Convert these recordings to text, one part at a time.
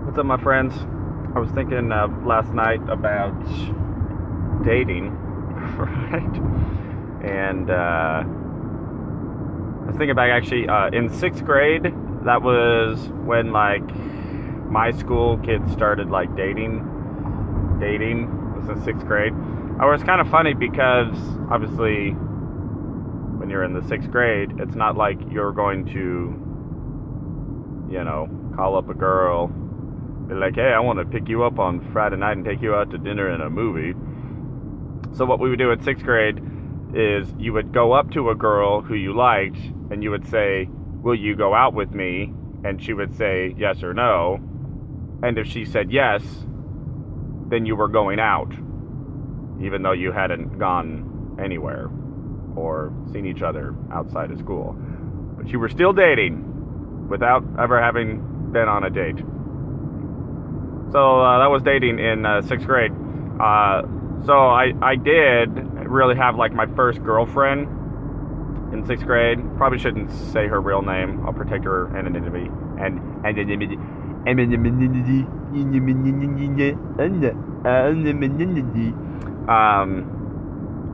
What's up, my friends? I was thinking last night about dating, right? And I was thinking back actually in sixth grade. That was when like my school kids started like dating. Dating was in sixth grade. It was kind of funny because obviously when you're in the sixth grade, it's not like you're going to, call up a girl, be like, hey, I want to pick you up on Friday night and take you out to dinner and a movie. So what we would do in sixth grade is you would go up to a girl who you liked and you would say, will you go out with me? And she would say yes or no. And if she said yes, then you were going out, even though you hadn't gone anywhere or seen each other outside of school. But you were still dating without ever having been on a date. So that was dating in sixth grade. So I did really have like my first girlfriend in sixth grade. Probably shouldn't say her real name. I'll protect her anonymity.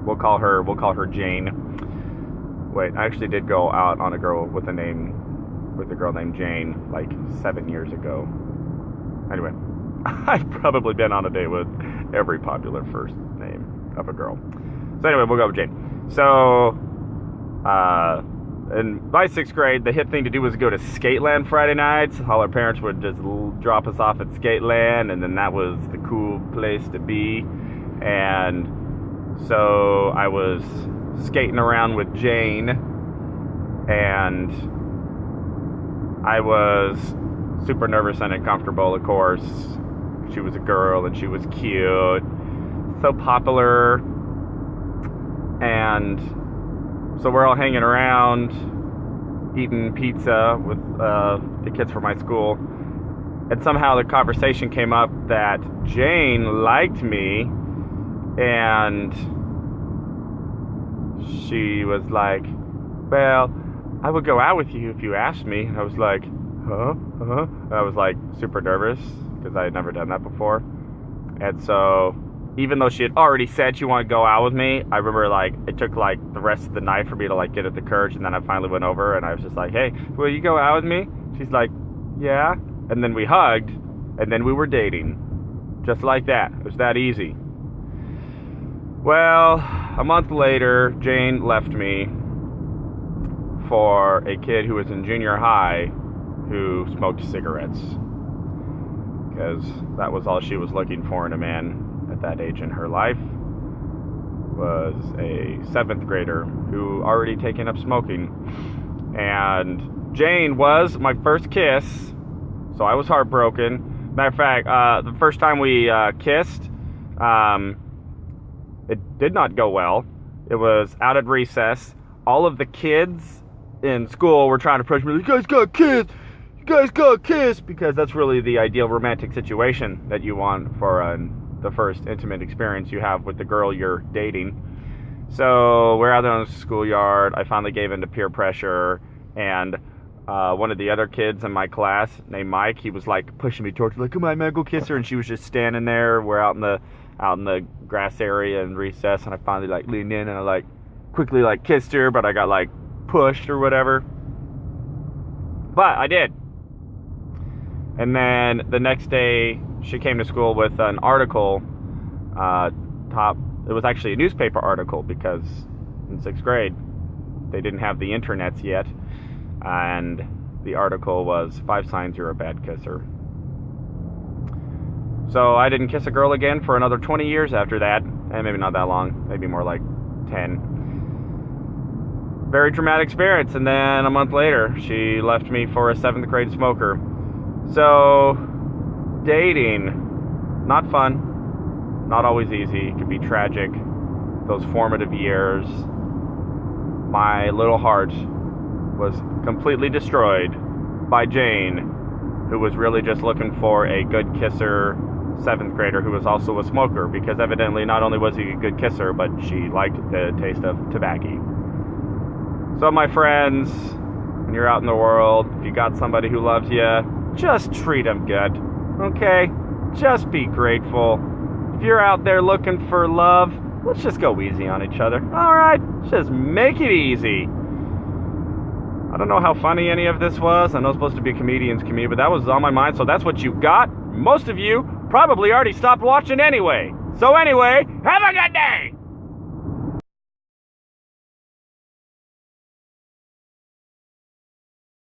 We'll call her Jane. Wait, I actually did go out on a girl with a girl named Jane like 7 years ago. Anyway, I've probably been on a date with every popular first name of a girl. So anyway, we'll go with Jane. So, in my sixth grade, the hip thing to do was go to Skateland Friday nights. All our parents would just drop us off at Skateland, and then that was the cool place to be. And so I was skating around with Jane, and I was super nervous and uncomfortable, of course. She was a girl, and she was cute, so popular, and so we're all hanging around, eating pizza with the kids from my school, and somehow the conversation came up that Jane liked me, and she was like, well, I would go out with you if you asked me. And I was like, huh? And I was like super nervous because I had never done that before. And so even though she had already said she wanted to go out with me, I remember like it took like the rest of the night for me to like get at the courage, and then I finally went over and I was just like, hey, will you go out with me? She's like, yeah. And then we hugged, and then we were dating. Just like that. It was that easy. Well, a month later, Jane left me for a kid who was in junior high who smoked cigarettes, because that was all she was looking for in a man at that age in her life, was a 7th grader who already taken up smoking. And Jane was my first kiss, so I was heartbroken. Matter of fact, the first time we kissed, it did not go well. It was out at recess. All of the kids in school were trying to push me, you guys got kiss, because that's really the ideal romantic situation that you want for the first intimate experience you have with the girl you're dating. So we're out there in the schoolyard. I finally gave in to peer pressure, and one of the other kids in my class named Mike, he was like pushing me towards her, like, come on, man, go kiss her. And she was just standing there. We're out in the grass area in recess, and I finally like leaned in and I like quickly like kissed her, but I got like pushed or whatever. But I did. And then the next day she came to school with an article, it was actually a newspaper article, because in 6th grade they didn't have the internets yet, and the article was 5 signs you're a bad kisser. So I didn't kiss a girl again for another 20 years after that, and maybe not that long, maybe more like 10. Very dramatic experience. And then a month later, she left me for a 7th grade smoker. So, dating, not fun, not always easy, it can be tragic. Those formative years, my little heart was completely destroyed by Jane, who was really just looking for a good kisser 7th grader who was also a smoker, because evidently not only was he a good kisser, but she liked the taste of tobacco. So my friends, when you're out in the world, if you got somebody who loves you, just treat them good. Okay? Just be grateful. If you're out there looking for love, let's just go easy on each other. Alright? Just make it easy. I don't know how funny any of this was. I know it's supposed to be a comedian's commute, but that was on my mind, so that's what you got. Most of you probably already stopped watching anyway. So anyway, have a good day!